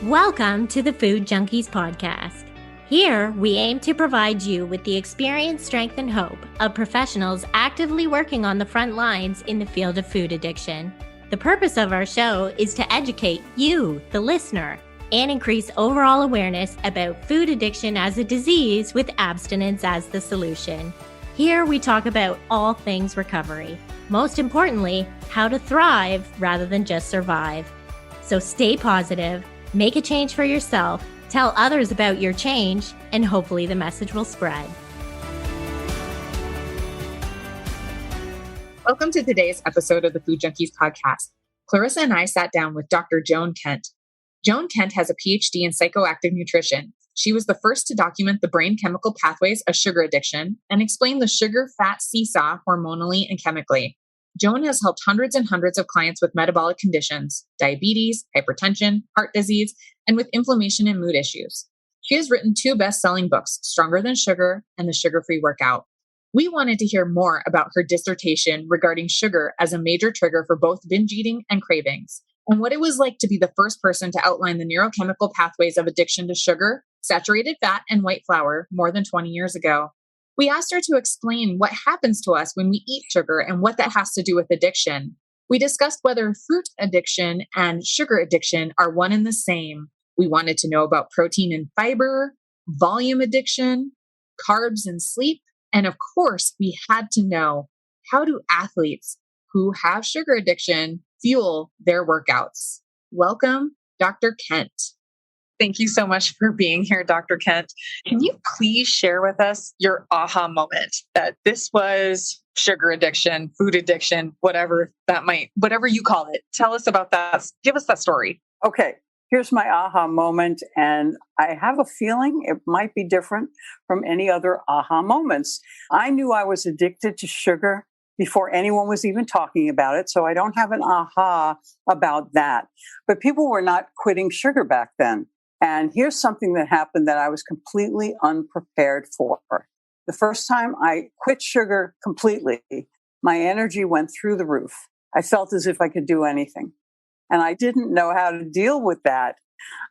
Welcome to the Food Junkies Podcast. Here, we aim to provide you with the experience, strength, and hope of professionals actively working on the front lines in the field of food addiction. The purpose of our show is to educate you, the listener, and increase overall awareness about food addiction as a disease with abstinence as the solution. Here, we talk about all things recovery. Most importantly, how to thrive rather than just survive. So stay positive, make a change for yourself, tell others about your change, and hopefully the message will spread. Welcome to today's episode of the Food Junkies Podcast. Clarissa and I sat down with Dr. Joan Kent. Joan Kent has a Ph.D. in Psychoactive Nutrition. She was the first to document the brain chemical pathways of sugar addiction and explain the sugar-fat seesaw hormonally and chemically. Joan has helped hundreds and hundreds of clients with metabolic conditions, diabetes, hypertension, heart disease, and with inflammation and mood issues. She has written 2 best-selling books, Stronger Than Sugar and The Sugar-Free Workout. We wanted to hear more about her dissertation regarding sugar as a major trigger for both binge eating and cravings, and what it was like to be the first person to outline the neurochemical pathways of addiction to sugar, saturated fat, and white flour more than 20 years ago. We asked her to explain what happens to us when we eat sugar and what that has to do with addiction. We discussed whether fruit addiction and sugar addiction are one and the same. We wanted to know about protein and fiber, volume addiction, carbs and sleep, and of course, we had to know, how do athletes who have sugar addiction fuel their workouts? Welcome, Dr. Kent. Thank you so much for being here, Dr. Kent. Can you please share with us your aha moment that this was sugar addiction, food addiction, whatever you call it? Tell us about that. Give us that story. Okay, here's my aha moment. And I have a feeling it might be different from any other aha moments. I knew I was addicted to sugar before anyone was even talking about it. So I don't have an aha about that. But people were not quitting sugar back then. And here's something that happened that I was completely unprepared for. The first time I quit sugar completely, my energy went through the roof. I felt as if I could do anything. And I didn't know how to deal with that.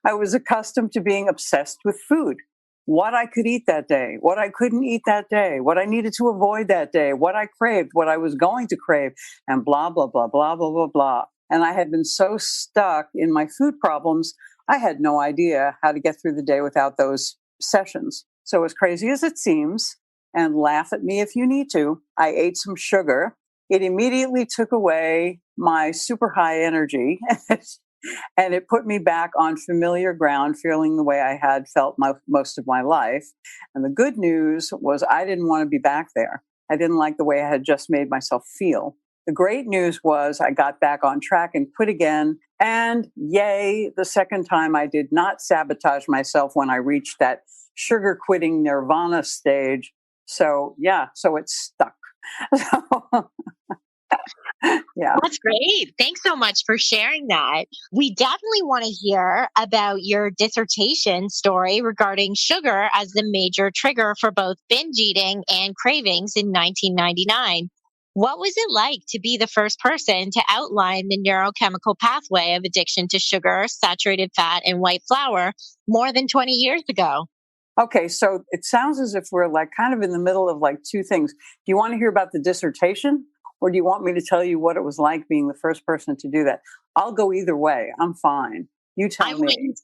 I was accustomed to being obsessed with food. What I could eat that day, what I couldn't eat that day, what I needed to avoid that day, what I craved, what I was going to crave, and blah, blah, blah, blah, blah, blah, blah. And I had been so stuck in my food problems, I had no idea how to get through the day without those sessions. So as crazy as it seems, and laugh at me if you need to, I ate some sugar. It immediately took away my super high energy and it put me back on familiar ground, feeling the way I had felt most of my life. And the good news was I didn't want to be back there. I didn't like the way I had just made myself feel. The great news was I got back on track and quit again. And yay, the second time I did not sabotage myself when I reached that sugar quitting nirvana stage. So it stuck. Yeah. That's great. Thanks so much for sharing that. We definitely want to hear about your dissertation story regarding sugar as the major trigger for both binge eating and cravings in 1999. What was it like to be the first person to outline the neurochemical pathway of addiction to sugar, saturated fat, and white flour more than 20 years ago? Okay, so it sounds as if we're kind of in the middle of 2 things. Do you want to hear about the dissertation, or do you want me to tell you what it was like being the first person to do that? I'll go either way. I'm fine. You tell me.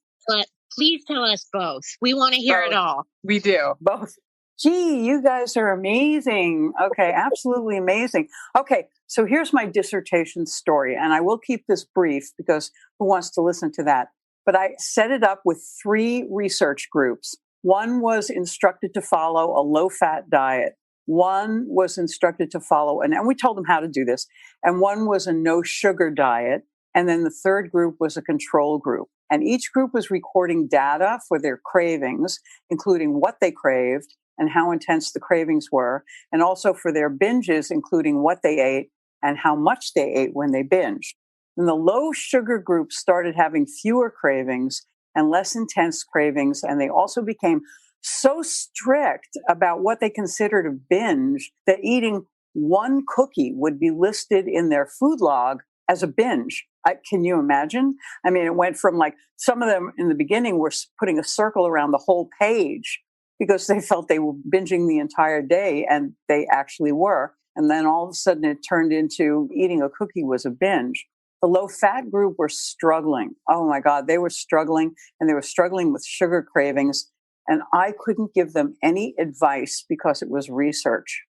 Please tell us both. We want to hear it all. We do. Both. Gee, you guys are amazing. Okay, absolutely amazing. Okay, so here's my dissertation story, and I will keep this brief because who wants to listen to that? But I set it up with 3 research groups. One was instructed to follow a low-fat diet. One was instructed to follow, and we told them how to do this, and one was a no-sugar diet, and then the third group was a control group. And each group was recording data for their cravings, including what they craved, and how intense the cravings were, and also for their binges, including what they ate and how much they ate when they binged. And the low sugar group started having fewer cravings and less intense cravings, and they also became so strict about what they considered a binge that eating one cookie would be listed in their food log as a binge. Can you imagine? I mean, it went from like some of them in the beginning were putting a circle around the whole page because they felt they were binging the entire day, and they actually were. And then all of a sudden it turned into eating a cookie was a binge. The low-fat group were struggling. Oh my God, they were struggling, and they were struggling with sugar cravings. And I couldn't give them any advice because it was research.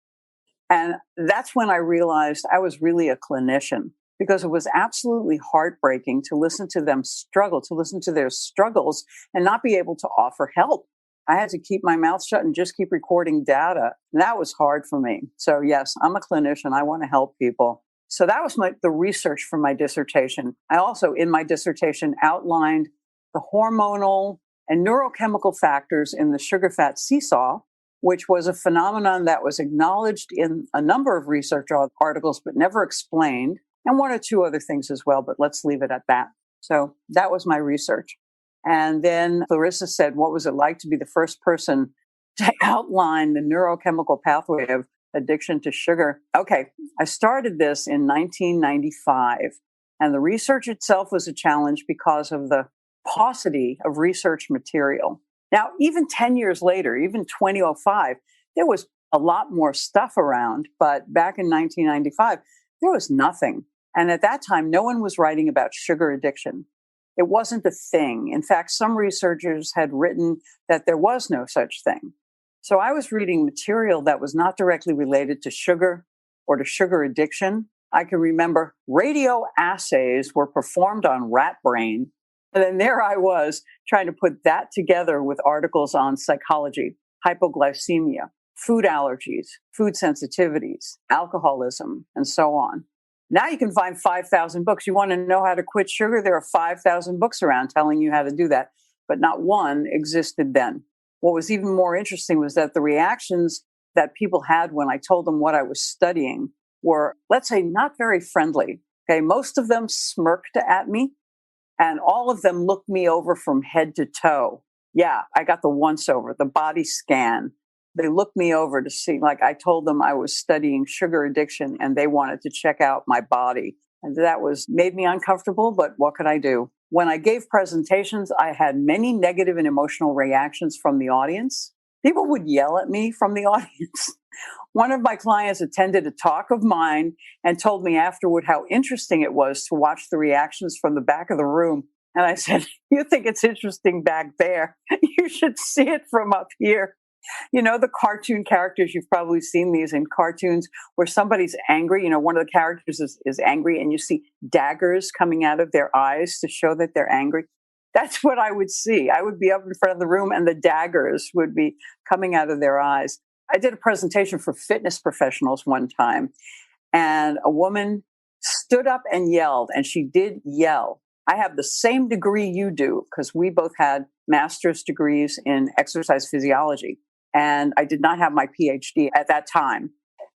And that's when I realized I was really a clinician, because it was absolutely heartbreaking to listen to them struggle, to listen to their struggles and not be able to offer help. I had to keep my mouth shut and just keep recording data. And that was hard for me. So yes, I'm a clinician. I want to help people. So that was the research for my dissertation. I also, in my dissertation, outlined the hormonal and neurochemical factors in the sugar-fat seesaw, which was a phenomenon that was acknowledged in a number of research articles, but never explained, and one or two other things as well, but let's leave it at that. So that was my research. And then Clarissa said, what was it like to be the first person to outline the neurochemical pathway of addiction to sugar? Okay, I started this in 1995, and the research itself was a challenge because of the paucity of research material. Now, even 10 years later, even 2005, there was a lot more stuff around, but back in 1995, there was nothing. And at that time, no one was writing about sugar addiction. It wasn't a thing. In fact, some researchers had written that there was no such thing. So I was reading material that was not directly related to sugar or to sugar addiction. I can remember radio assays were performed on rat brain. And then there I was trying to put that together with articles on psychology, hypoglycemia, food allergies, food sensitivities, alcoholism, and so on. Now you can find 5,000 books. You want to know how to quit sugar? There are 5,000 books around telling you how to do that, but not one existed then. What was even more interesting was that the reactions that people had when I told them what I was studying were, let's say, not very friendly. Okay, most of them smirked at me, and all of them looked me over from head to toe. Yeah, I got the once over, the body scan. They looked me over to see, like I told them I was studying sugar addiction and they wanted to check out my body. And that made me uncomfortable, but what could I do? When I gave presentations, I had many negative and emotional reactions from the audience. People would yell at me from the audience. One of my clients attended a talk of mine and told me afterward how interesting it was to watch the reactions from the back of the room. And I said, you think it's interesting back there? You should see it from up here. You know, the cartoon characters, you've probably seen these in cartoons where somebody's angry. You know, one of the characters is angry and you see daggers coming out of their eyes to show that they're angry. That's what I would see. I would be up in front of the room and the daggers would be coming out of their eyes. I did a presentation for fitness professionals one time, and a woman stood up and yelled, and she did yell. I have the same degree you do, because we both had master's degrees in exercise physiology. And I did not have my Ph.D. at that time.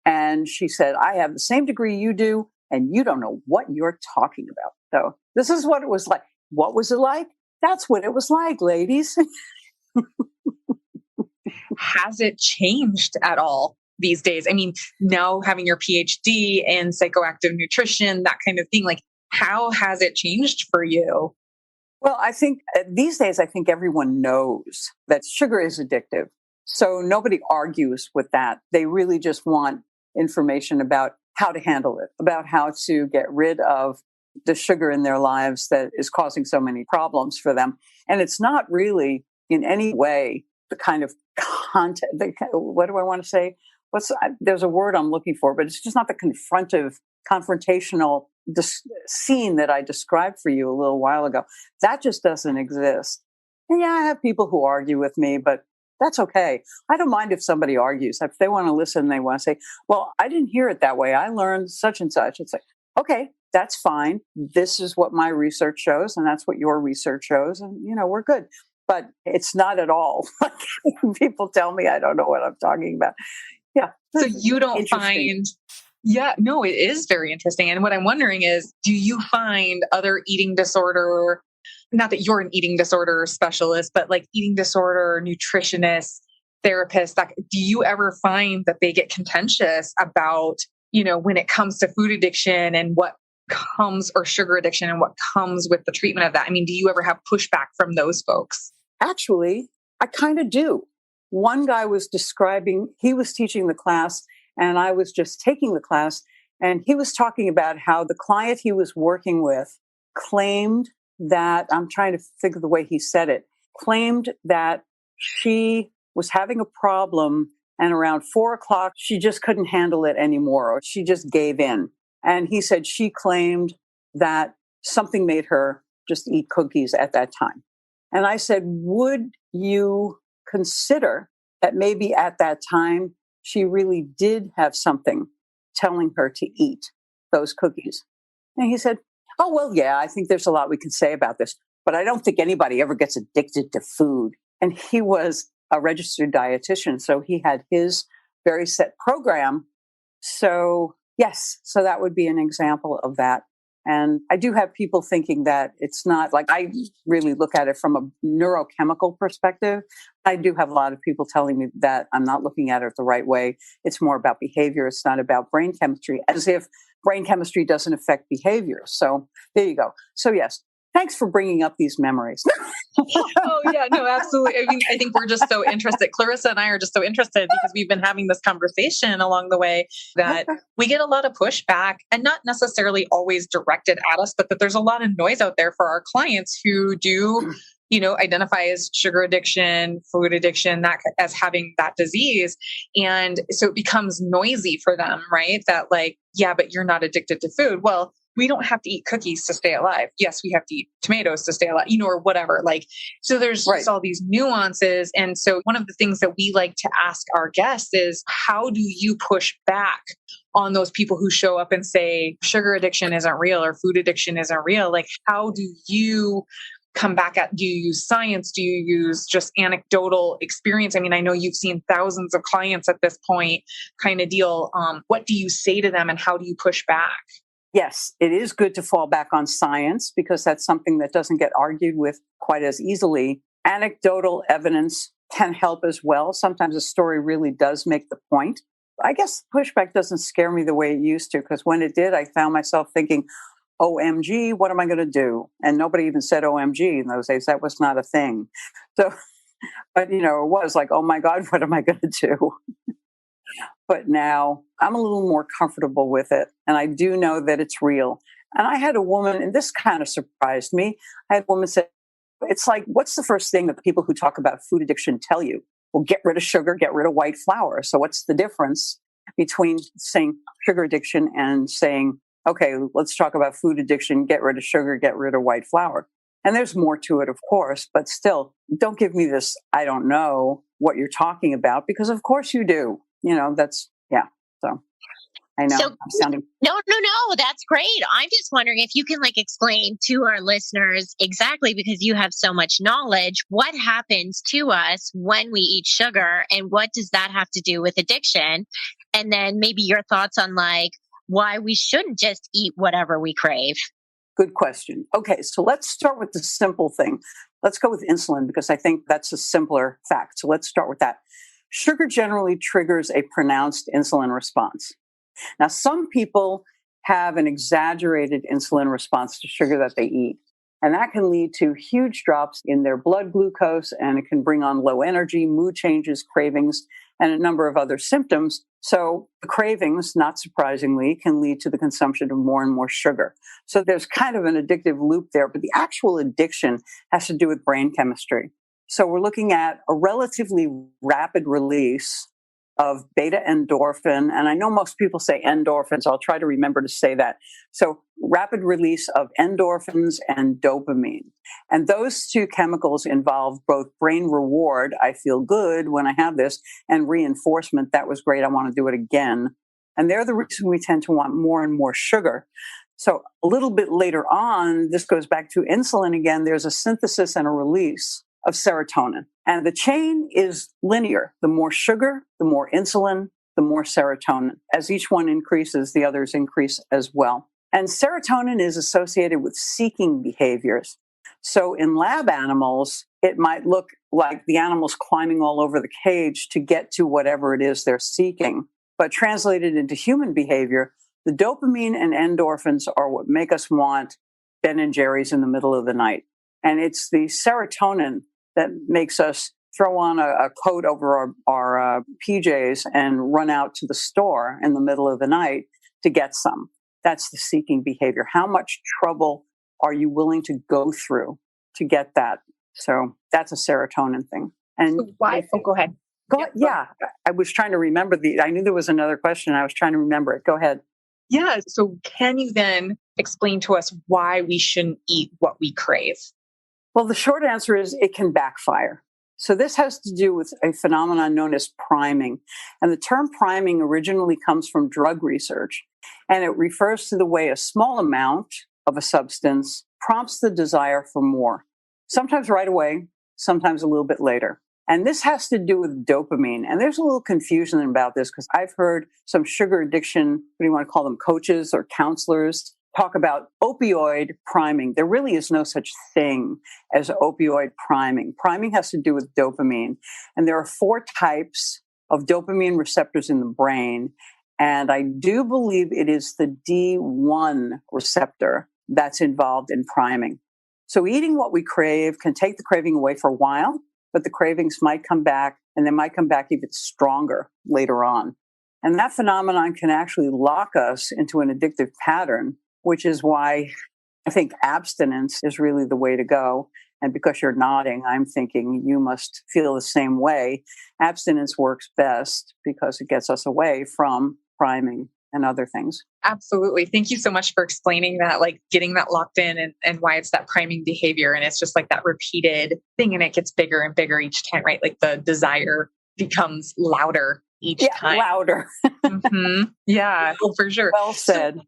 And she said, I have the same degree you do, and you don't know what you're talking about. So this is what it was like. What was it like? That's what it was like, ladies. Has it changed at all these days? I mean, now having your Ph.D. in psychoactive nutrition, that kind of thing, like, how has it changed for you? Well, I think these days, I think everyone knows that sugar is addictive. So nobody argues with that. They really just want information about how to handle it, about how to get rid of the sugar in their lives that is causing so many problems for them. And it's not really in any way the kind of content, what do I want to say? There's a word I'm looking for, but it's just not the confrontational scene that I described for you a little while ago. That just doesn't exist. And yeah, I have people who argue with me, but that's okay. I don't mind if somebody argues. If they want to listen, they want to say, well, I didn't hear it that way. I learned such and such. It's like, okay, that's fine. This is what my research shows, and that's what your research shows. And, we're good. But it's not at all. People tell me I don't know what I'm talking about. Yeah. So you don't find... Yeah, no, it is very interesting. And what I'm wondering is, do you find other eating disorder, not that you're an eating disorder specialist, but like eating disorder nutritionists, therapists, do you ever find that they get contentious about, when it comes to food addiction and what comes, or sugar addiction and what comes with the treatment of that? I mean, do you ever have pushback from those folks? Actually, I kind of do. One guy was describing, he was teaching the class and I was just taking the class. And he was talking about how the client he was working with claimed that, I'm trying to think of the way he said it, claimed that she was having a problem and around 4:00, she just couldn't handle it anymore, or she just gave in. And he said she claimed that something made her just eat cookies at that time. And I said, would you consider that maybe at that time she really did have something telling her to eat those cookies? And he said, oh, well, yeah, I think there's a lot we can say about this, but I don't think anybody ever gets addicted to food. And he was a registered dietitian, so he had his very set program. So yes, so that would be an example of that. And I do have people thinking that it's not, like, I really look at it from a neurochemical perspective. I do have a lot of people telling me that I'm not looking at it the right way. It's more about behavior. It's not about brain chemistry, as if brain chemistry doesn't affect behavior. So there you go. So yes, thanks for bringing up these memories. Oh, yeah, no, absolutely. I mean, I think we're just so interested. Clarissa and I are just so interested because we've been having this conversation along the way that we get a lot of pushback, and not necessarily always directed at us, but that there's a lot of noise out there for our clients who do, identify as sugar addiction, food addiction, that as having that disease. And so it becomes noisy for them, right? That like, yeah, but you're not addicted to food. Well, we don't have to eat cookies to stay alive. Yes, we have to eat tomatoes to stay alive, or whatever. Like, so there's just all these nuances. And so one of the things that we like to ask our guests is, how do you push back on those people who show up and say sugar addiction isn't real or food addiction isn't real? Like, how do you come back at, do you use science? Do you use just anecdotal experience? I mean, I know you've seen thousands of clients at this point, kind of deal. What do you say to them and how do you push back? Yes, it is good to fall back on science because that's something that doesn't get argued with quite as easily. Anecdotal evidence can help as well. Sometimes a story really does make the point. I guess pushback doesn't scare me the way it used to, because when it did, I found myself thinking, OMG, what am I going to do? And nobody even said OMG in those days. That was not a thing. So, but it was like, oh my God, what am I going to do? But now I'm a little more comfortable with it. And I do know that it's real. And I had a woman, and this kind of surprised me. I had a woman say, it's like, what's the first thing that the people who talk about food addiction tell you? Well, get rid of sugar, get rid of white flour. So what's the difference between saying sugar addiction and saying, okay, let's talk about food addiction, get rid of sugar, get rid of white flour? And there's more to it, of course, but still, don't give me this, I don't know what you're talking about, because of course you do. That's, yeah. So I know I'm sounding. No, that's great. I'm just wondering if you can explain to our listeners exactly, because you have so much knowledge, what happens to us when we eat sugar and what does that have to do with addiction? And then maybe your thoughts on why we shouldn't just eat whatever we crave. Good question. Okay, so let's start with the simple thing. Let's go with insulin, because I think that's a simpler fact. So let's start with that. Sugar generally triggers a pronounced insulin response. Now, some people have an exaggerated insulin response to sugar that they eat, and that can lead to huge drops in their blood glucose, and it can bring on low energy, mood changes, cravings, and a number of other symptoms. So the cravings, not surprisingly, can lead to the consumption of more and more sugar. So there's kind of an addictive loop there, but the actual addiction has to do with brain chemistry. So we're looking at a relatively rapid release of beta endorphin. And I know most people say endorphins. I'll try to remember to say that. So rapid release of endorphins and dopamine. And those two chemicals involve both brain reward, I feel good when I have this, and reinforcement, that was great, I want to do it again. And they're the reason we tend to want more and more sugar. So a little bit later on, this goes back to insulin again, there's a synthesis and a release of serotonin. And the chain is linear. The more sugar, the more insulin, the more serotonin. As each one increases, the others increase as well. And serotonin is associated with seeking behaviors. So in lab animals, it might look like the animal's climbing all over the cage to get to whatever it is they're seeking. But translated into human behavior, The dopamine and endorphins are what make us want Ben and Jerry's in the middle of the night. And it's the serotonin that makes us throw on a coat over our PJs and run out to the store in the middle of the night to get some. That's the seeking behavior. How much trouble are you willing to go through to get that? So that's a serotonin thing. And so why? Oh, go ahead. Yeah. I was trying to remember I knew there was another question. I was trying to remember it. Go ahead. Yeah. So can you then explain to us why we shouldn't eat what we crave? Well, the short answer is it can backfire. So this has to do with a phenomenon known as priming. And the term priming originally comes from drug research. And it refers to the way a small amount of a substance prompts the desire for more. Sometimes right away, sometimes a little bit later. And this has to do with dopamine. And there's a little confusion about this because I've heard some sugar addiction, what do you want to call them, coaches or counselors, talk about opioid priming. There really is no such thing as opioid priming. Priming has to do with dopamine. And there are 4 types of dopamine receptors in the brain. And I do believe it is the D1 receptor that's involved in priming. So eating what we crave can take the craving away for a while, but the cravings might come back, and they might come back even stronger later on. And that phenomenon can actually lock us into an addictive pattern, which is why I think abstinence is really the way to go. And because you're nodding, I'm thinking you must feel the same way. Abstinence works best because it gets us away from priming and other things. Absolutely. Thank you so much for explaining that, like getting that locked in and why it's that priming behavior. And it's just like that repeated thing and it gets bigger and bigger each time, right? Like the desire becomes louder each time. Louder. Mm-hmm. Yeah, for sure. Well said.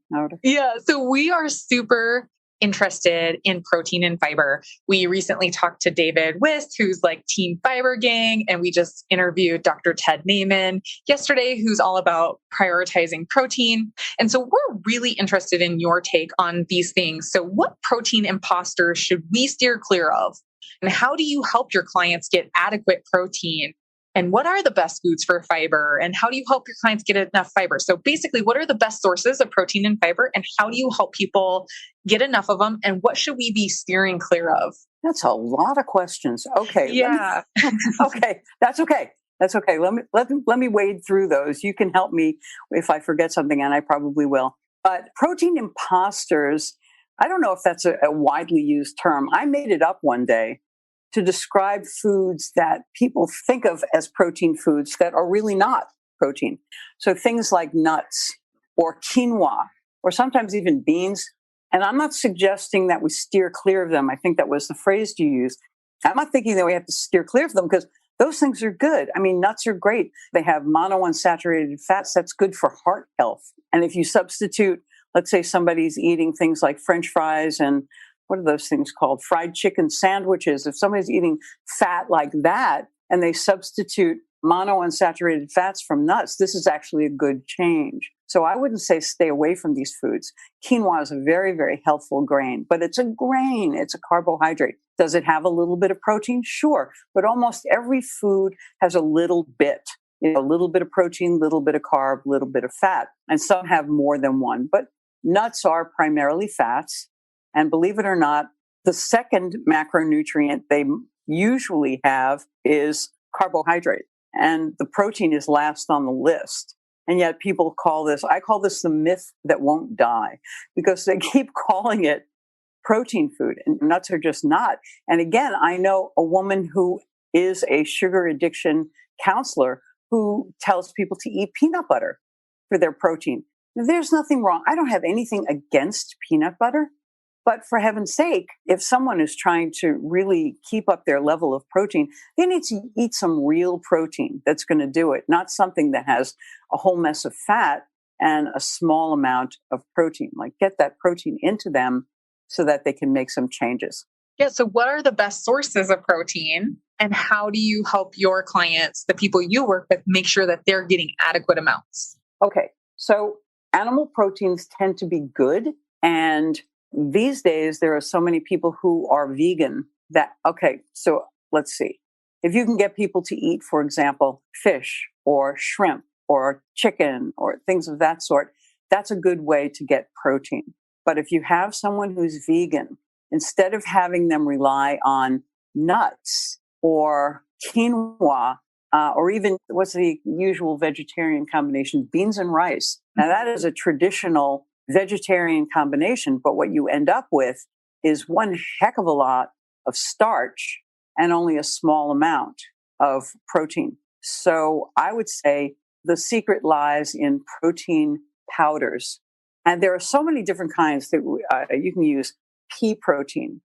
So we are super interested in protein and fiber. We recently talked to David Wist, who's like Team Fiber Gang, and we just interviewed Dr. Ted Naiman yesterday, who's all about prioritizing protein. And so we're really interested in your take on these things. So what protein imposters should we steer clear of? And how do you help your clients get adequate protein? And what are the best foods for fiber? And how do you help your clients get enough fiber? So basically, what are the best sources of protein and fiber? And how do you help people get enough of them? And what should we be steering clear of? That's a lot of questions. Okay. Yeah. Okay. That's okay. That's okay. Let me wade through those. You can help me if I forget something, and I probably will. But protein imposters, I don't know if that's a widely used term. I made it up one day to describe foods that people think of as protein foods that are really not protein. So things like nuts or quinoa, or sometimes even beans. And I'm not suggesting that we steer clear of them. I think that was the phrase you used. I'm not thinking that we have to steer clear of them because those things are good. I mean, nuts are great. They have monounsaturated fats. That's good for heart health. And if you substitute, let's say somebody's eating things like French fries and what are those things called? Fried chicken sandwiches. If somebody's eating fat like that and they substitute monounsaturated fats from nuts, this is actually a good change. So I wouldn't say stay away from these foods. Quinoa is a very, very healthful grain, but it's a grain. It's a carbohydrate. Does it have a little bit of protein? Sure. But almost every food has a little bit. A little bit of protein, a little bit of carb, a little bit of fat. And some have more than one. But nuts are primarily fats. And believe it or not, the second macronutrient they usually have is carbohydrate. And the protein is last on the list. And yet people I call this the myth that won't die, because they keep calling it protein food and nuts are just not. And again, I know a woman who is a sugar addiction counselor who tells people to eat peanut butter for their protein. There's nothing wrong. I don't have anything against peanut butter. But for heaven's sake, if someone is trying to really keep up their level of protein, they need to eat some real protein that's going to do it, not something that has a whole mess of fat and a small amount of protein. Like get that protein into them so that they can make some changes. Yeah. So what are the best sources of protein and how do you help your clients, the people you work with, make sure that they're getting adequate amounts? Okay. So animal proteins tend to be good, and these days, there are so many people who are vegan that, okay, so let's see. If you can get people to eat, for example, fish or shrimp or chicken or things of that sort, that's a good way to get protein. But if you have someone who's vegan, instead of having them rely on nuts or quinoa, or even what's the usual vegetarian combination, beans and rice. Now, that is a traditional vegetarian combination, but what you end up with is one heck of a lot of starch and only a small amount of protein. So I would say the secret lies in protein powders. And there are so many different kinds that you can use: pea protein,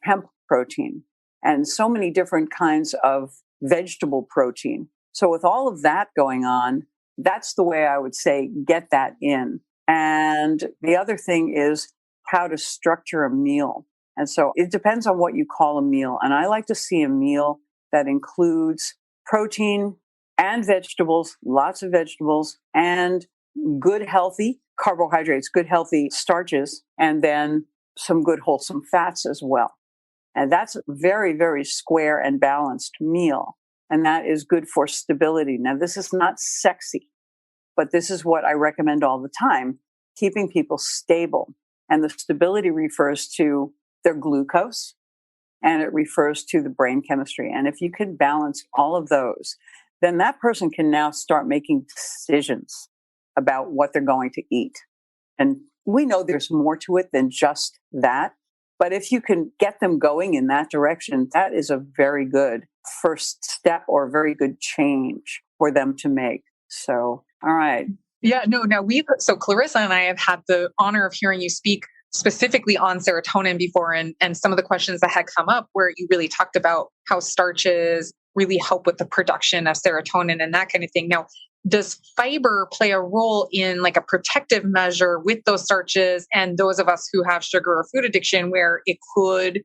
hemp protein, and so many different kinds of vegetable protein. So with all of that going on, that's the way I would say get that in. And the other thing is how to structure a meal. And so it depends on what you call a meal. And I like to see a meal that includes protein and vegetables, lots of vegetables, and good healthy carbohydrates, good healthy starches, and then some good wholesome fats as well. And that's a very, very square and balanced meal. And that is good for stability. Now, this is not sexy, but this is what I recommend all the time, keeping people stable. And the stability refers to their glucose, and it refers to the brain chemistry. And if you can balance all of those, then that person can now start making decisions about what they're going to eat. And we know there's more to it than just that. But if you can get them going in that direction, that is a very good first step or a very good change for them to make. So, all right. Yeah, no, now so Clarissa and I have had the honor of hearing you speak specifically on serotonin before, and some of the questions that had come up where you really talked about how starches really help with the production of serotonin and that kind of thing. Now, does fiber play a role in like a protective measure with those starches and those of us who have sugar or food addiction where it could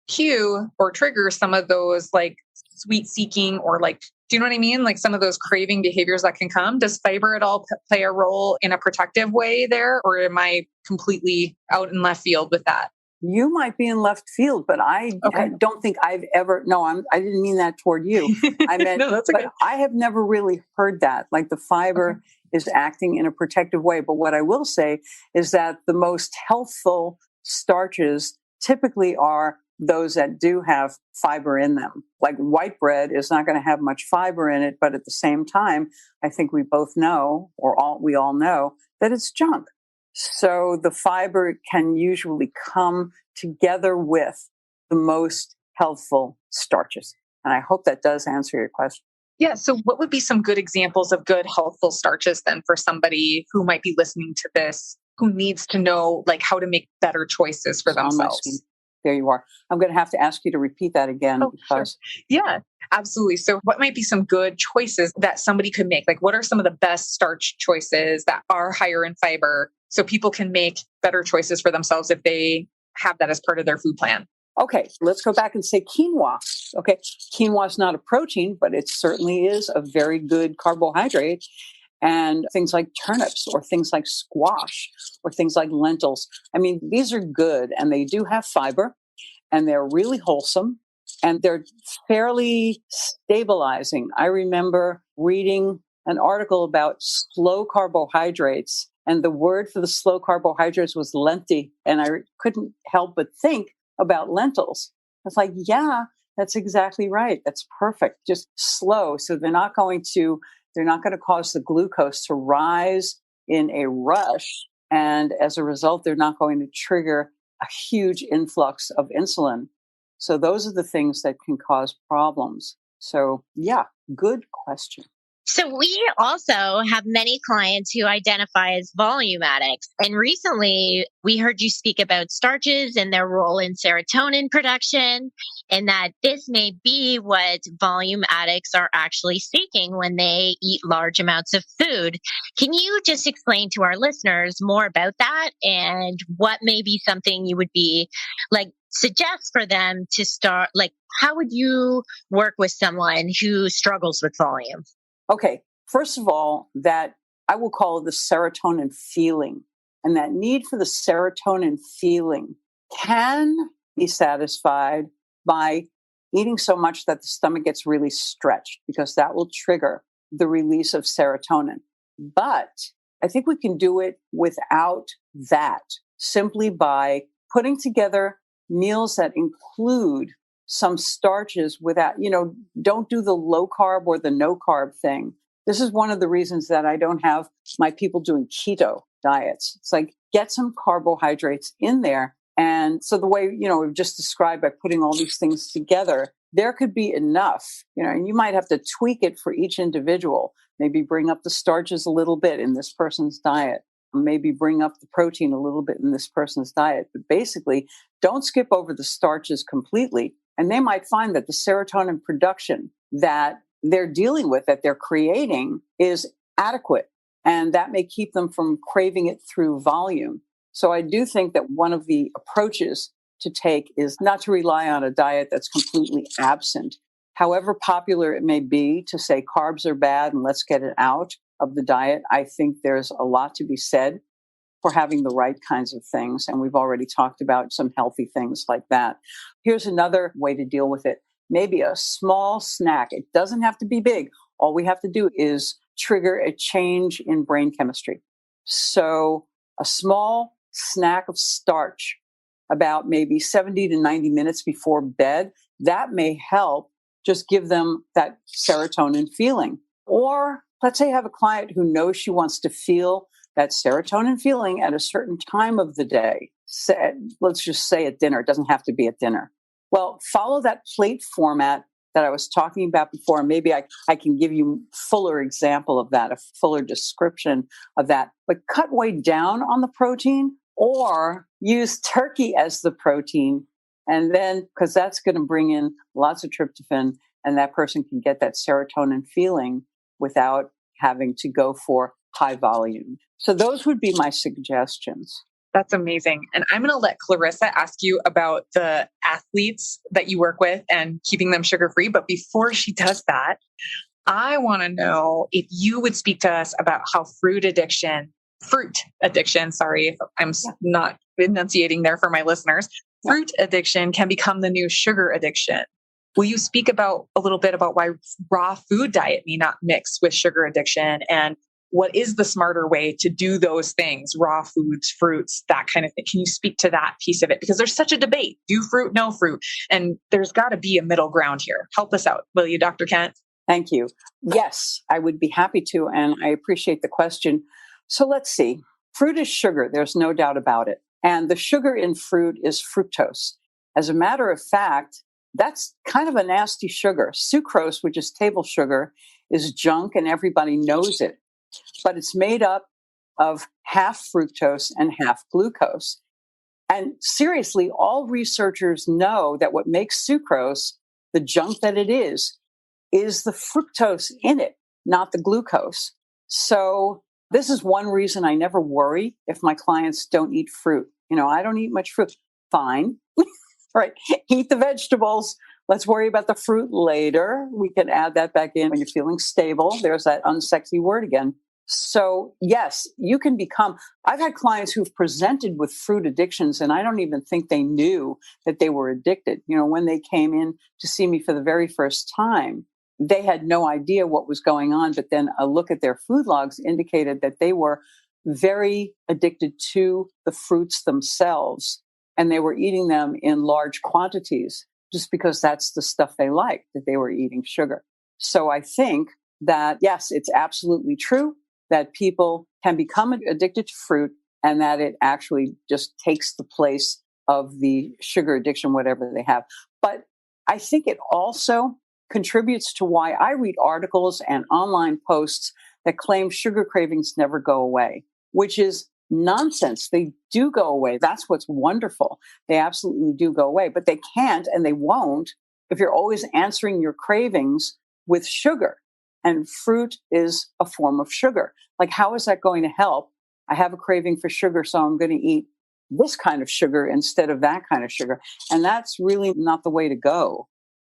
cue or trigger some of those like sweet seeking or like, do you know what I mean? Like some of those craving behaviors that can come. Does fiber at all play a role in a protective way there? Or am I completely out in left field with that? You might be in left field, but I don't think I've ever, I didn't mean that toward you. I meant, no, that's okay. But I have never really heard that, like the fiber is acting in a protective way. But what I will say is that the most healthful starches typically are those that do have fiber in them. Like white bread is not going to have much fiber in it, but at the same time, I think we both know, we all know, that it's junk. So the fiber can usually come together with the most healthful starches. And I hope that does answer your question. Yeah. So what would be some good examples of good healthful starches then for somebody who might be listening to this, who needs to know like how to make better choices for themselves? There you are. I'm going to have to ask you to repeat that again. Because yeah, absolutely. So what might be some good choices that somebody could make? Like what are some of the best starch choices that are higher in fiber so people can make better choices for themselves if they have that as part of their food plan? Okay, let's go back and say quinoa. Okay, quinoa is not a protein, but it certainly is a very good carbohydrate. And things like turnips or things like squash or things like lentils. I mean, these are good and they do have fiber and they're really wholesome and they're fairly stabilizing. I remember reading an article about slow carbohydrates and the word for the slow carbohydrates was lenti. And I couldn't help but think about lentils. I was like, yeah, that's exactly right. That's perfect. Just slow. So they're not going to cause the glucose to rise in a rush. And as a result, they're not going to trigger a huge influx of insulin. So those are the things that can cause problems. So yeah, good question. So we also have many clients who identify as volume addicts. And recently we heard you speak about starches and their role in serotonin production, and that this may be what volume addicts are actually seeking when they eat large amounts of food. Can you just explain to our listeners more about that and what may be something you would be like suggest for them to start? Like, how would you work with someone who struggles with volume? Okay, first of all, that I will call it the serotonin feeling. And that need for the serotonin feeling can be satisfied by eating so much that the stomach gets really stretched, because that will trigger the release of serotonin. But I think we can do it without that, simply by putting together meals that include some starches without, don't do the low carb or the no carb thing. This is one of the reasons that I don't have my people doing keto diets. It's like, get some carbohydrates in there. And so the way, we've just described by putting all these things together, there could be enough, and you might have to tweak it for each individual. Maybe bring up the starches a little bit in this person's diet. Maybe bring up the protein a little bit in this person's diet. But basically, don't skip over the starches completely. And they might find that the serotonin production that they're dealing with, that they're creating, is adequate. And that may keep them from craving it through volume. So I do think that one of the approaches to take is not to rely on a diet that's completely absent. However popular it may be to say carbs are bad and let's get it out of the diet, I think there's a lot to be said for having the right kinds of things. And we've already talked about some healthy things like that. Here's another way to deal with it. Maybe a small snack. It doesn't have to be big. All we have to do is trigger a change in brain chemistry. So a small snack of starch about maybe 70 to 90 minutes before bed, that may help just give them that serotonin feeling. Or let's say you have a client who knows she wants to feel that serotonin feeling at a certain time of the day. Let's just say at dinner. It doesn't have to be at dinner. Well, follow that plate format that I was talking about before. Maybe I can give you a fuller example of that, a fuller description of that. But cut way down on the protein, or use turkey as the protein. And then, because that's going to bring in lots of tryptophan, and that person can get that serotonin feeling without having to go for high volume. So those would be my suggestions. That's amazing. And I'm going to let Clarissa ask you about the athletes that you work with and keeping them sugar-free. But before she does that, I want to know if you would speak to us about how fruit addiction, sorry if I'm not enunciating there for my listeners, fruit addiction can become the new sugar addiction. Will you speak about a little bit about why raw food diet may not mix with sugar addiction, and what is the smarter way to do those things, raw foods, fruits, that kind of thing? Can you speak to that piece of it? Because there's such a debate, do fruit, no fruit, and there's got to be a middle ground here. Help us out, will you, Dr. Kent? Thank you. Yes, I would be happy to, and I appreciate the question. So let's see. Fruit is sugar. There's no doubt about it. And the sugar in fruit is fructose. As a matter of fact, that's kind of a nasty sugar. Sucrose, which is table sugar, is junk, and everybody knows it. But it's made up of half fructose and half glucose. And seriously, all researchers know that what makes sucrose the junk that it is the fructose in it, not the glucose. So this is one reason I never worry if my clients don't eat fruit. I don't eat much fruit. Fine. Right. Eat the vegetables. Let's worry about the fruit later. We can add that back in when you're feeling stable. There's that unsexy word again. So yes, you can I've had clients who've presented with fruit addictions, and I don't even think they knew that they were addicted. When they came in to see me for the very first time, they had no idea what was going on. But then a look at their food logs indicated that they were very addicted to the fruits themselves, and they were eating them in large quantities just because that's the stuff they liked, that they were eating sugar. So I think that, yes, it's absolutely true that people can become addicted to fruit, and that it actually just takes the place of the sugar addiction, whatever they have. But I think it also contributes to why I read articles and online posts that claim sugar cravings never go away, which is nonsense. They do go away. That's what's wonderful. They absolutely do go away, but they can't and they won't if you're always answering your cravings with sugar. And fruit is a form of sugar. Like, how is that going to help? I have a craving for sugar, so I'm going to eat this kind of sugar instead of that kind of sugar. And that's really not the way to go.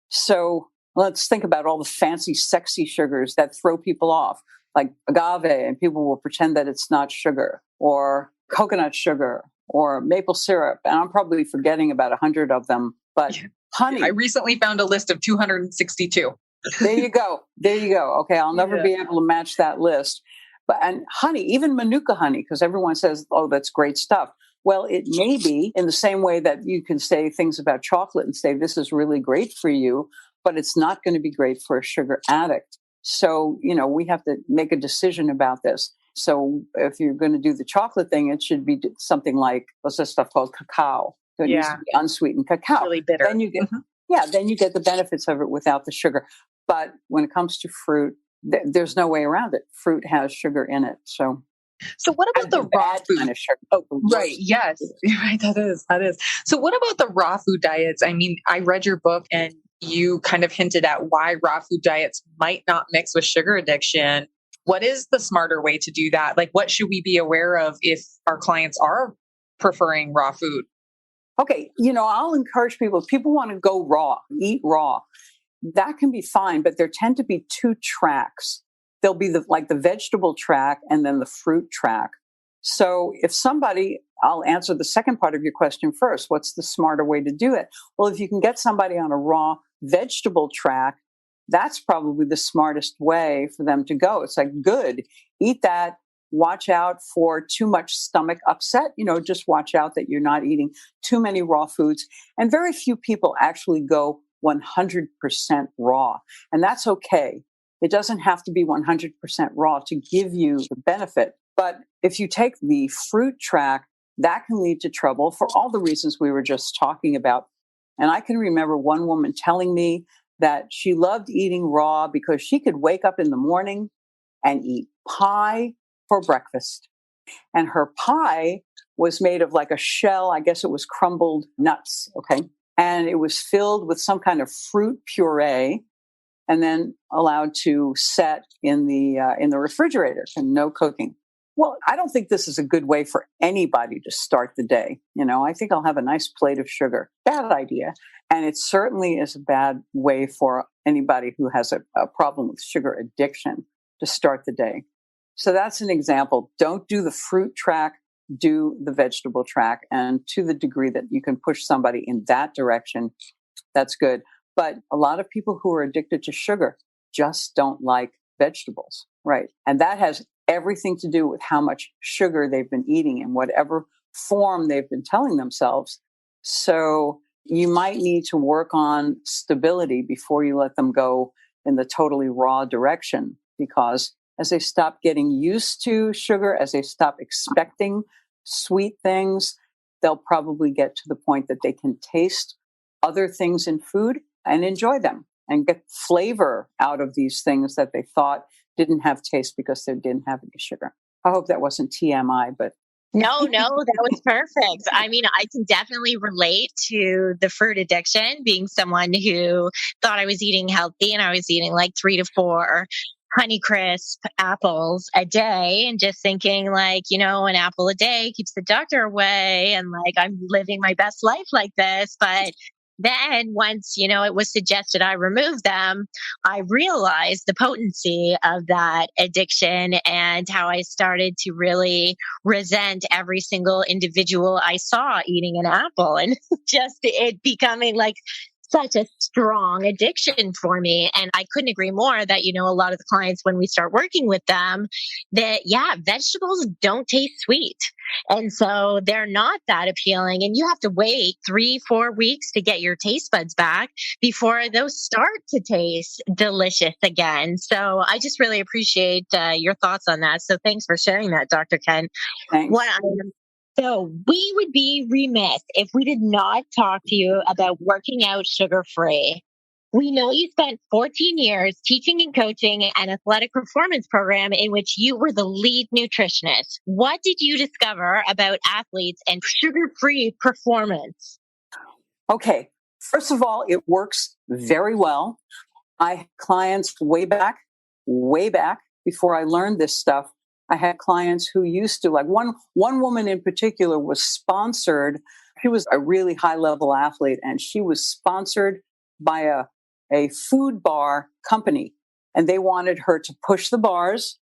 So let's think about all the fancy, sexy sugars that throw people off, like agave, and people will pretend that it's not sugar, or coconut sugar, or maple syrup. And I'm probably forgetting about 100 of them, but honey. I recently found a list of 262. There you go. Okay, I'll never be able to match that list. And honey, even Manuka honey, because everyone says, oh, that's great stuff. Well, it may be in the same way that you can say things about chocolate and say, this is really great for you, but it's not going to be great for a sugar addict. So, we have to make a decision about this. So if you're going to do the chocolate thing, it should be something like, what's this stuff called cacao? So it needs to be unsweetened cacao. Really bitter. Then you get, then you get the benefits of it without the sugar. But when it comes to fruit, there's no way around it. Fruit has sugar in it. So what about the raw food kind of sugar? Oh, right. Yes. Right. That is. So what about the raw food diets? I mean, I read your book and you kind of hinted at why raw food diets might not mix with sugar addiction. What is the smarter way to do that? Like, what should we be aware of if our clients are preferring raw food? Okay. I'll encourage people, if people want to go raw, eat raw, that can be fine, but there tend to be two tracks. There'll be the vegetable track and then the fruit track. So if I'll answer the second part of your question first. What's the smarter way to do it? Well, if you can get somebody on a raw vegetable track, that's probably the smartest way for them to go. It's like, good, eat that. Watch out for too much stomach upset. Just watch out that you're not eating too many raw foods. And very few people actually go 100% raw. And that's okay. It doesn't have to be 100% raw to give you the benefit. But if you take the fruit track, that can lead to trouble for all the reasons we were just talking about. And I can remember one woman telling me that she loved eating raw because she could wake up in the morning and eat pie for breakfast. And her pie was made of like a shell. I guess it was crumbled nuts. Okay. And it was filled with some kind of fruit puree and then allowed to set in the refrigerator and no cooking. Well, I don't think this is a good way for anybody to start the day. I think I'll have a nice plate of sugar. Bad idea. And it certainly is a bad way for anybody who has a problem with sugar addiction to start the day. So that's an example. Don't do the fruit track, do the vegetable track. And to the degree that you can push somebody in that direction, that's good. But a lot of people who are addicted to sugar just don't like vegetables, right? And that has everything to do with how much sugar they've been eating in whatever form they've been telling themselves. So you might need to work on stability before you let them go in the totally raw direction, because as they stop getting used to sugar, as they stop expecting sweet things, they'll probably get to the point that they can taste other things in food and enjoy them and get flavor out of these things that they thought didn't have taste because they didn't have any sugar. I hope that wasn't TMI, but No, that was perfect. I mean, I can definitely relate to the fruit addiction, being someone who thought I was eating healthy and I was eating like 3 to 4 Honeycrisp apples a day and just thinking an apple a day keeps the doctor away and I'm living my best life like this. But then once, it was suggested I remove them, I realized the potency of that addiction and how I started to really resent every single individual I saw eating an apple and just it becoming such a strong addiction for me. And I couldn't agree more that, a lot of the clients, when we start working with them, that, vegetables don't taste sweet. And so they're not that appealing. And you have to wait 3-4 weeks to get your taste buds back before those start to taste delicious again. So I just really appreciate your thoughts on that. So thanks for sharing that, Dr. Kent. thanks. So we would be remiss if we did not talk to you about working out sugar-free. We know you spent 14 years teaching and coaching an athletic performance program in which you were the lead nutritionist. What did you discover about athletes and sugar-free performance? Okay. First of all, it works very well. I had clients way back before I learned this stuff. I had clients who used to, one woman in particular was sponsored. She was a really high level athlete and she was sponsored by a food bar company. And they wanted her to push the bars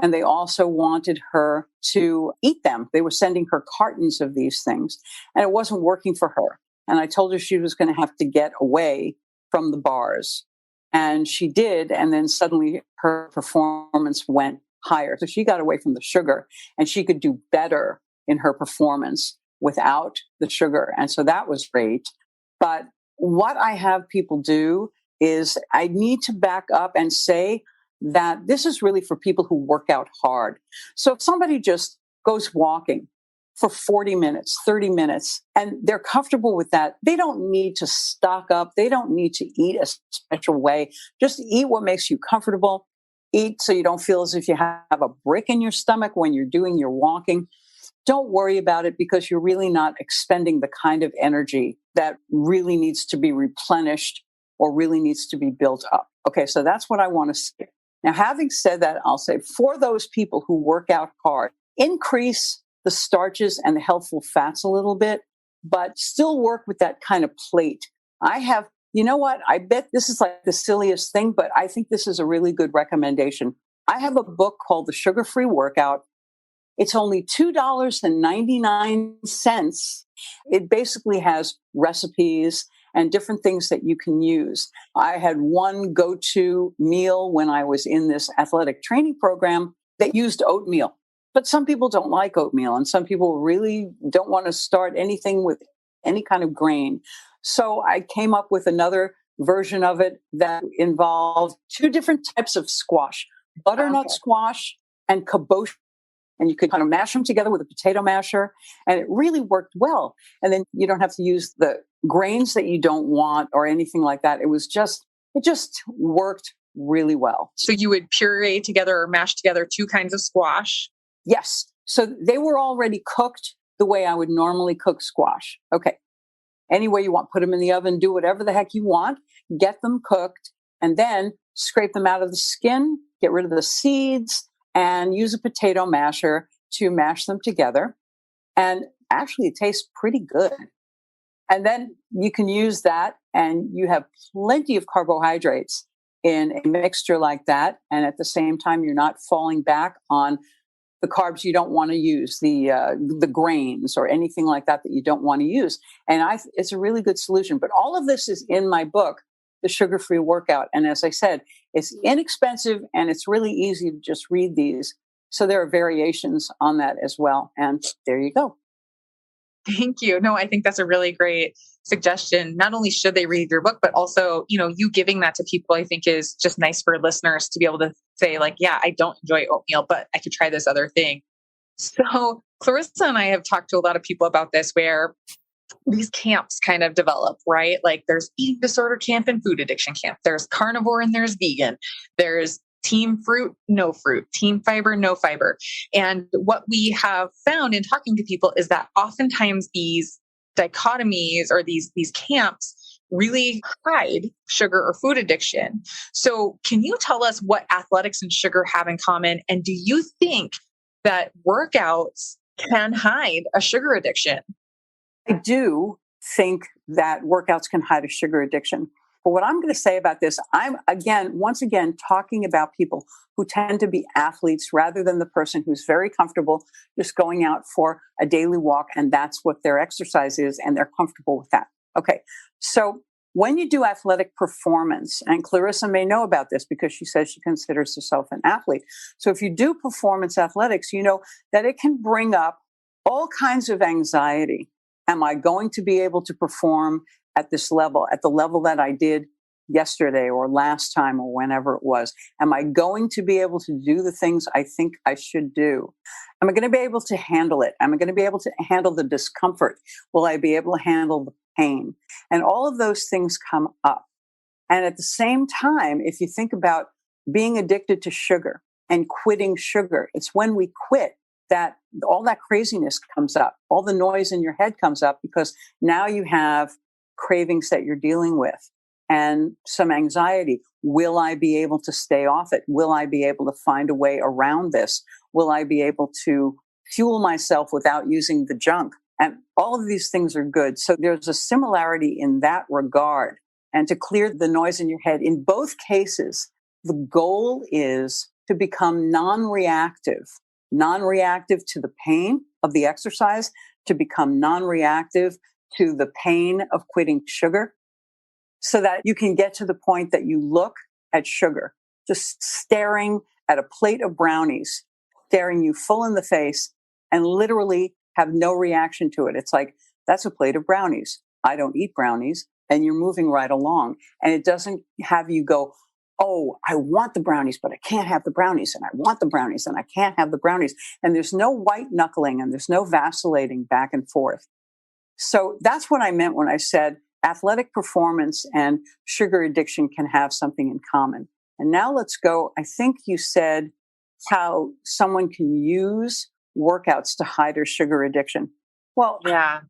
and they also wanted her to eat them. They were sending her cartons of these things and it wasn't working for her. And I told her she was going to have to get away from the bars. And she did. And then suddenly her performance went higher. So she got away from the sugar and she could do better in her performance without the sugar. And so that was great. But what I have people do is I need to back up and say that this is really for people who work out hard. So if somebody just goes walking for 40 minutes, 30 minutes, and they're comfortable with that, they don't need to stock up. They don't need to eat a special way. Just eat what makes you comfortable. Eat so you don't feel as if you have a brick in your stomach when you're doing your walking. Don't worry about it because you're really not expending the kind of energy that really needs to be replenished or really needs to be built up. Okay, so that's what I want to say. Now, having said that, I'll say for those people who work out hard, increase the starches and the healthful fats a little bit, but still work with that kind of plate. You know what? I bet this is like the silliest thing, but I think this is a really good recommendation. I have a book called The Sugar-Free Workout. It's only $2.99. It basically has recipes and different things that you can use. I had one go-to meal when I was in this athletic training program that used oatmeal. But some people don't like oatmeal, and some people really don't want to start anything with any kind of grain. So I came up with another version of it that involved two different types of squash, butternut squash and kabosh. And you could kind of mash them together with a potato masher, and it really worked well. And then you don't have to use the grains that you don't want or anything like that. It just worked really well. So you would puree together or mash together two kinds of squash? Yes. So they were already cooked the way I would normally cook squash. Okay. Any way you want, put them in the oven, do whatever the heck you want, get them cooked, and then scrape them out of the skin, get rid of the seeds, and use a potato masher to mash them together. And actually, it tastes pretty good. And then you can use that, and you have plenty of carbohydrates in a mixture like that. And at the same time, you're not falling back on the carbs you don't want to use, the grains or anything like that you don't want to use. And it's a really good solution. But all of this is in my book, The Sugar-Free Workout. And as I said, it's inexpensive and it's really easy to just read these. So there are variations on that as well. And there you go. Thank you. No, I think that's a really great suggestion. Not only should they read your book, but also, you giving that to people, I think is just nice for listeners to be able to say like, yeah, I don't enjoy oatmeal, but I could try this other thing. So Clarissa and I have talked to a lot of people about this, where these camps kind of develop, right? Like there's eating disorder camp and food addiction camp. There's carnivore and there's vegan. There's team fruit, no fruit, team fiber, no fiber. And what we have found in talking to people is that oftentimes these dichotomies or these camps really hide sugar or food addiction. So can you tell us what athletics and sugar have in common? And do you think that workouts can hide a sugar addiction? I do think that workouts can hide a sugar addiction. But what I'm going to say about this, I'm once again talking about people who tend to be athletes rather than the person who's very comfortable just going out for a daily walk, and that's what their exercise is, and they're comfortable with that. Okay, so when you do athletic performance, and Clarissa may know about this because she says she considers herself an athlete. So if you do performance athletics, you know that it can bring up all kinds of anxiety. Am I going to be able to perform at this level, at the level that I did yesterday or last time or whenever it was? Am I going to be able to do the things I think I should do? Am I going to be able to handle it? Am I going to be able to handle the discomfort? Will I be able to handle the pain? And all of those things come up. And at the same time, if you think about being addicted to sugar and quitting sugar, it's when we quit that all that craziness comes up, all the noise in your head comes up, because now you have cravings that you're dealing with and some anxiety. Will I be able to stay off it? Will I be able to find a way around this? Will I be able to fuel myself without using the junk? And all of these things are good. So there's a similarity in that regard. And to clear the noise in your head, in both cases, the goal is to become non-reactive to the pain of the exercise, to become non-reactive to the pain of quitting sugar, so that you can get to the point that you look at sugar, just staring at a plate of brownies, staring you full in the face and literally have no reaction to it. It's like, that's a plate of brownies. I don't eat brownies. And you're moving right along. And it doesn't have you go, oh, I want the brownies, but I can't have the brownies. And I want the brownies and I can't have the brownies. And there's no white knuckling and there's no vacillating back and forth. So that's what I meant when I said athletic performance and sugar addiction can have something in common. And now let's go. I think you said how someone can use workouts to hide their sugar addiction. Well, Yeah.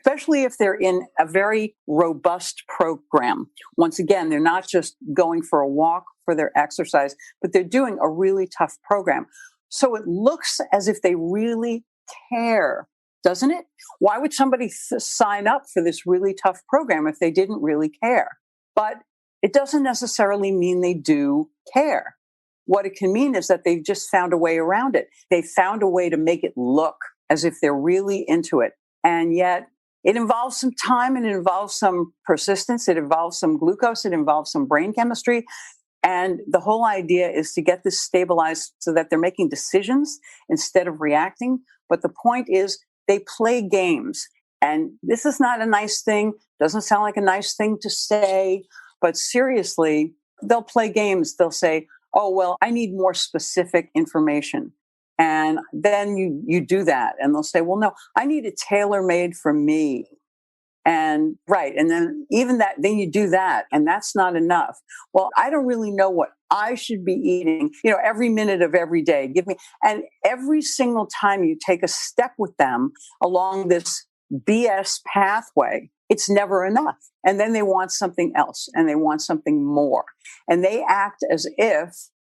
especially if they're in a very robust program. Once again, they're not just going for a walk for their exercise, but they're doing a really tough program. So it looks as if they really care, doesn't it? Why would somebody sign up for this really tough program if they didn't really care? But it doesn't necessarily mean they do care. What it can mean is that they've just found a way around it. They found a way to make it look as if they're really into it. And yet it involves some time and it involves some persistence. It involves some glucose. It involves some brain chemistry. And the whole idea is to get this stabilized so that they're making decisions instead of reacting. But the point is they play games. And this is not a nice thing. Doesn't sound like a nice thing to say. But seriously, they'll play games. They'll say, oh, well, I need more specific information. And then you do that. And they'll say, well, no, I need it tailor-made for me. And right. And then even that, then you do that. And that's not enough. Well, I don't really know what I should be eating, every minute of every day. Give me. And every single time you take a step with them along this BS pathway, it's never enough. And then they want something else and they want something more. And they act as if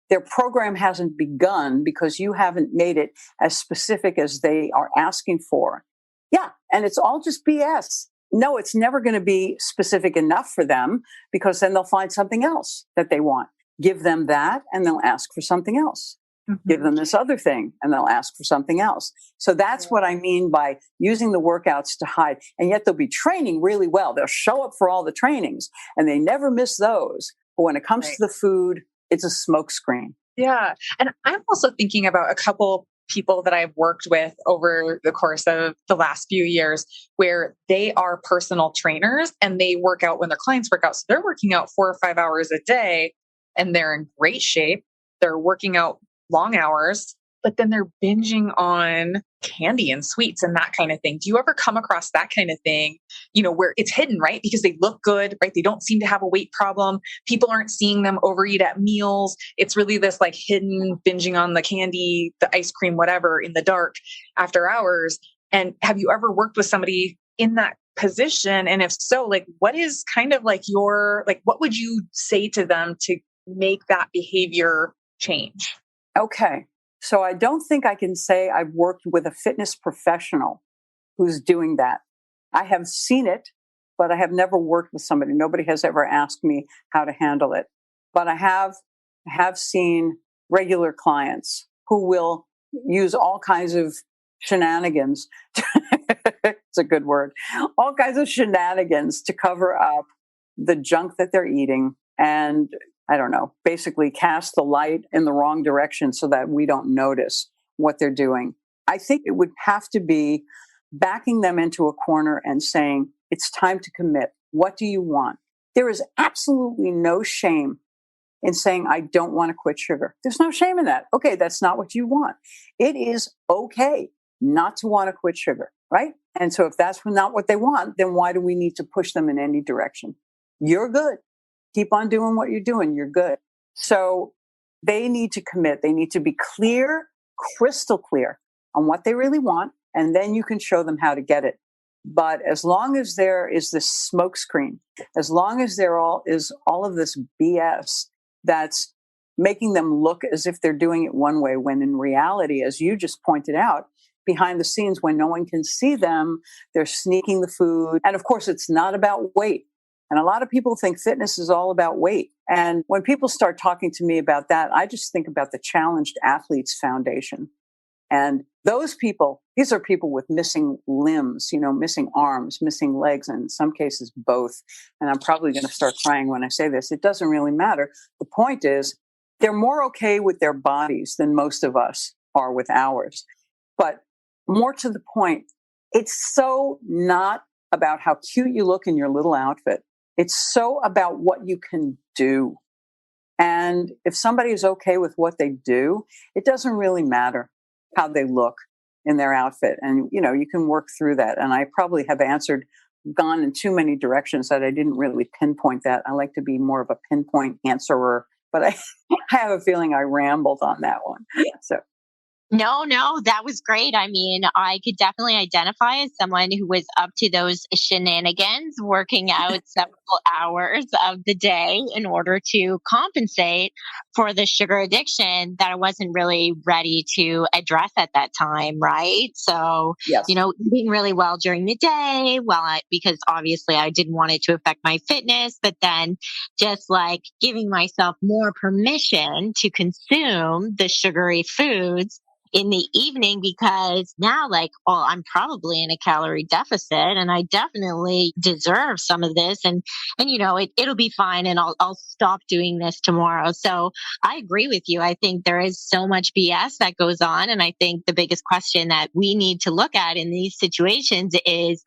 their program hasn't begun because you haven't made it as specific as they are asking for. Yeah. And it's all just BS. No, it's never going to be specific enough for them because then they'll find something else that they want. Give them that and they'll ask for something else. Mm-hmm. Give them this other thing and they'll ask for something else. So that's what I mean by using the workouts to hide. And yet they'll be training really well. They'll show up for all the trainings and they never miss those. But when it comes to the food, it's a smokescreen. Yeah. And I'm also thinking about a couple people that I've worked with over the course of the last few years where they are personal trainers and they work out when their clients work out. So they're working out 4 or 5 hours a day and they're in great shape. They're working out long hours, but then they're binging on candy and sweets and that kind of thing. Do you ever come across that kind of thing, where it's hidden, right? Because they look good, right? They don't seem to have a weight problem. People aren't seeing them overeat at meals. It's really this like hidden binging on the candy, the ice cream, whatever in the dark after hours. And have you ever worked with somebody in that position? And if so, like, what is kind of like what would you say to them to make that behavior change? Okay. So I don't think I can say I've worked with a fitness professional who's doing that. I have seen it, but I have never worked with somebody. Nobody has ever asked me how to handle it. But I have seen regular clients who will use all kinds of shenanigans. It's a good word. All kinds of shenanigans to cover up the junk that they're eating and I don't know, basically cast the light in the wrong direction so that we don't notice what they're doing. I think it would have to be backing them into a corner and saying, it's time to commit. What do you want? There is absolutely no shame in saying, I don't want to quit sugar. There's no shame in that. Okay, that's not what you want. It is okay not to want to quit sugar, right? And so if that's not what they want, then why do we need to push them in any direction? You're good. Keep on doing what you're doing. You're good. So they need to commit. They need to be clear, crystal clear on what they really want. And then you can show them how to get it. But as long as there is this smokescreen, as long as there is all of this BS that's making them look as if they're doing it one way, when in reality, as you just pointed out, behind the scenes, when no one can see them, they're sneaking the food. And of course, it's not about weight. And a lot of people think fitness is all about weight. And when people start talking to me about that, I just think about the Challenged Athletes Foundation. And those people, these are people with missing limbs, missing arms, missing legs, and in some cases, both. And I'm probably going to start crying when I say this. It doesn't really matter. The point is, they're more okay with their bodies than most of us are with ours. But more to the point, it's so not about how cute you look in your little outfit. It's so about what you can do. And if somebody is okay with what they do, it doesn't really matter how they look in their outfit. And, you can work through that. And I probably have gone in too many directions that I didn't really pinpoint that. I like to be more of a pinpoint answerer, but I have a feeling I rambled on that one. So. No, that was great. I mean, I could definitely identify as someone who was up to those shenanigans, working out several hours of the day in order to compensate for the sugar addiction that I wasn't really ready to address at that time, right? So, yes. Eating really well during the day, because obviously I didn't want it to affect my fitness, but then just like giving myself more permission to consume the sugary foods in the evening, because now I'm probably in a calorie deficit and I definitely deserve some of this, and it'll be fine, and I'll stop doing this tomorrow. So I agree with you. I think there is so much BS that goes on, and I think the biggest question that we need to look at in these situations is,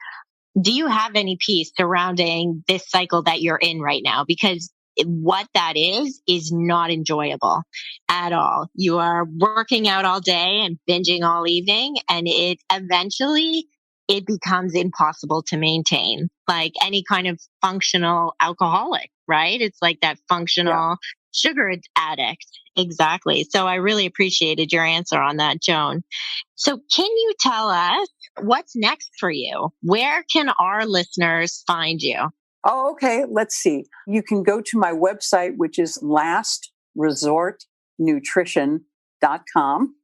do you have any peace surrounding this cycle that you're in right now? Because what that is not enjoyable at all. You are working out all day and binging all evening, and it eventually becomes impossible to maintain, like any kind of functional alcoholic, right? It's like that functional sugar addict. Exactly. So I really appreciated your answer on that, Joan. So can you tell us what's next for you? Where can our listeners find you? Oh, okay. Let's see. You can go to my website, which is lastresortnutrition.com.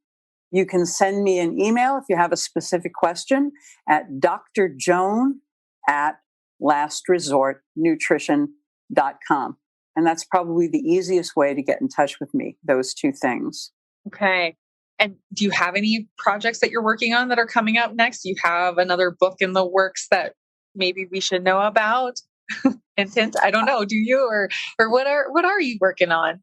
You can send me an email if you have a specific question at drjoan@lastresortnutrition.com. And that's probably the easiest way to get in touch with me, those two things. Okay. And do you have any projects that you're working on that are coming up next? Do you have another book in the works that maybe we should know about? Hint, I don't know. Do you, or what are you working on?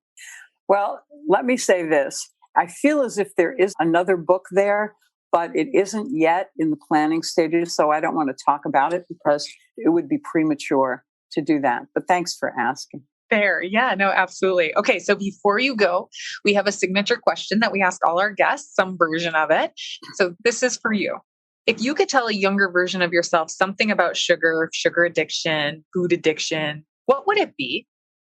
Well, let me say this. I feel as if there is another book there, but it isn't yet in the planning stages. So I don't want to talk about it because it would be premature to do that. But thanks for asking. Fair. Yeah, no, absolutely. Okay. So before you go, we have a signature question that we ask all our guests, some version of it. So this is for you. If you could tell a younger version of yourself something about sugar addiction, food addiction, what would it be?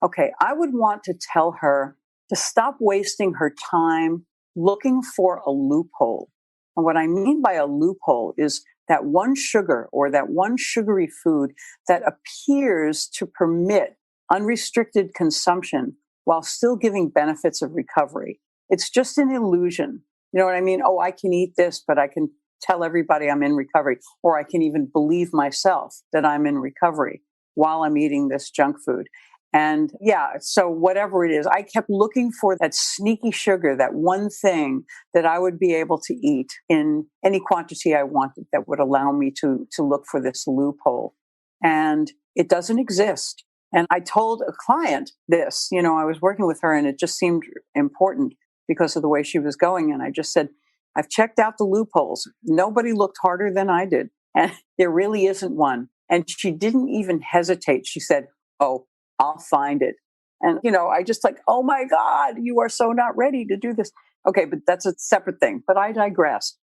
Okay, I would want to tell her to stop wasting her time looking for a loophole. And what I mean by a loophole is that one sugar or that one sugary food that appears to permit unrestricted consumption while still giving benefits of recovery. It's just an illusion. You know what I mean? Oh, I can eat this, but I can tell everybody I'm in recovery, or I can even believe myself that I'm in recovery while I'm eating this junk food. And so whatever it is, I kept looking for that sneaky sugar, that one thing that I would be able to eat in any quantity I wanted that would allow me to look for this loophole. And it doesn't exist. And I told a client this, I was working with her and it just seemed important because of the way she was going. And I just said, I've checked out the loopholes. Nobody looked harder than I did. And there really isn't one. And she didn't even hesitate. She said, oh, I'll find it. And, I just oh my God, you are so not ready to do this. Okay, but that's a separate thing. But I digress.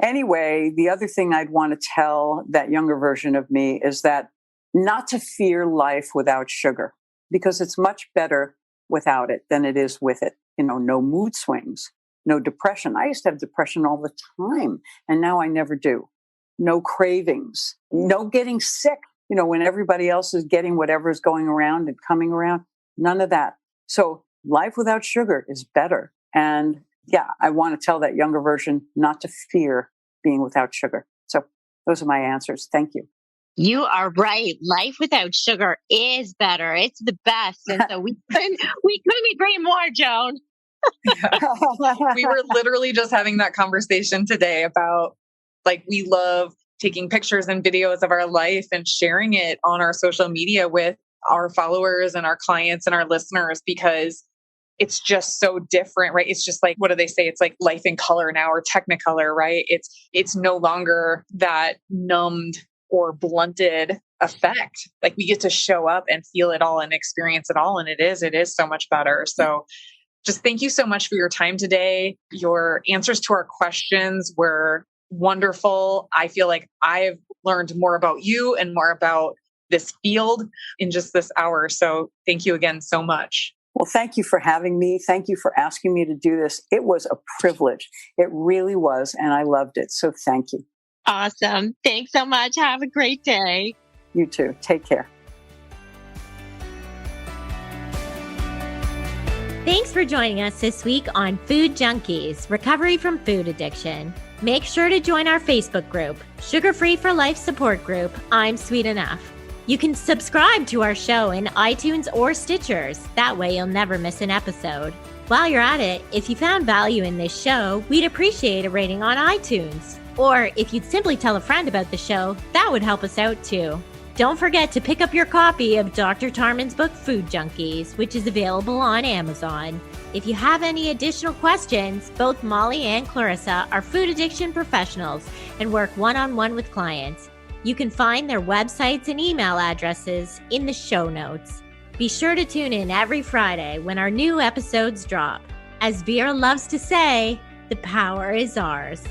Anyway, the other thing I'd want to tell that younger version of me is that not to fear life without sugar, because it's much better without it than it is with it. No mood swings. No depression. I used to have depression all the time, and now I never do. No cravings. No getting sick, when everybody else is getting whatever is going around and coming around. None of that. So life without sugar is better. And I want to tell that younger version not to fear being without sugar. So those are my answers. Thank you. You are right. Life without sugar is better. It's the best. And so we couldn't agree more, Joan. We were literally just having that conversation today about we love taking pictures and videos of our life and sharing it on our social media with our followers and our clients and our listeners, because it's just so different, right? It's just like, what do they say? It's like life in color now, or Technicolor, right? It's no longer that numbed or blunted effect. Like we get to show up and feel it all and experience it all. And it is so much better. So just thank you so much for your time today. Your answers to our questions were wonderful. I feel like I've learned more about you and more about this field in just this hour. So thank you again so much. Well, thank you for having me. Thank you for asking me to do this. It was a privilege. It really was. And I loved it. So thank you. Awesome. Thanks so much. Have a great day. You too. Take care. Thanks for joining us this week on Food Junkies, Recovery from Food Addiction. Make sure to join our Facebook group, Sugar Free for Life support group, I'm Sweet Enough. You can subscribe to our show in iTunes or Stitchers. That way you'll never miss an episode. While you're at it, if you found value in this show, we'd appreciate a rating on iTunes. Or if you'd simply tell a friend about the show, that would help us out too. Don't forget to pick up your copy of Dr. Tarman's book, Food Junkies, which is available on Amazon. If you have any additional questions, both Molly and Clarissa are food addiction professionals and work one-on-one with clients. You can find their websites and email addresses in the show notes. Be sure to tune in every Friday when our new episodes drop. As Vera loves to say, the power is ours.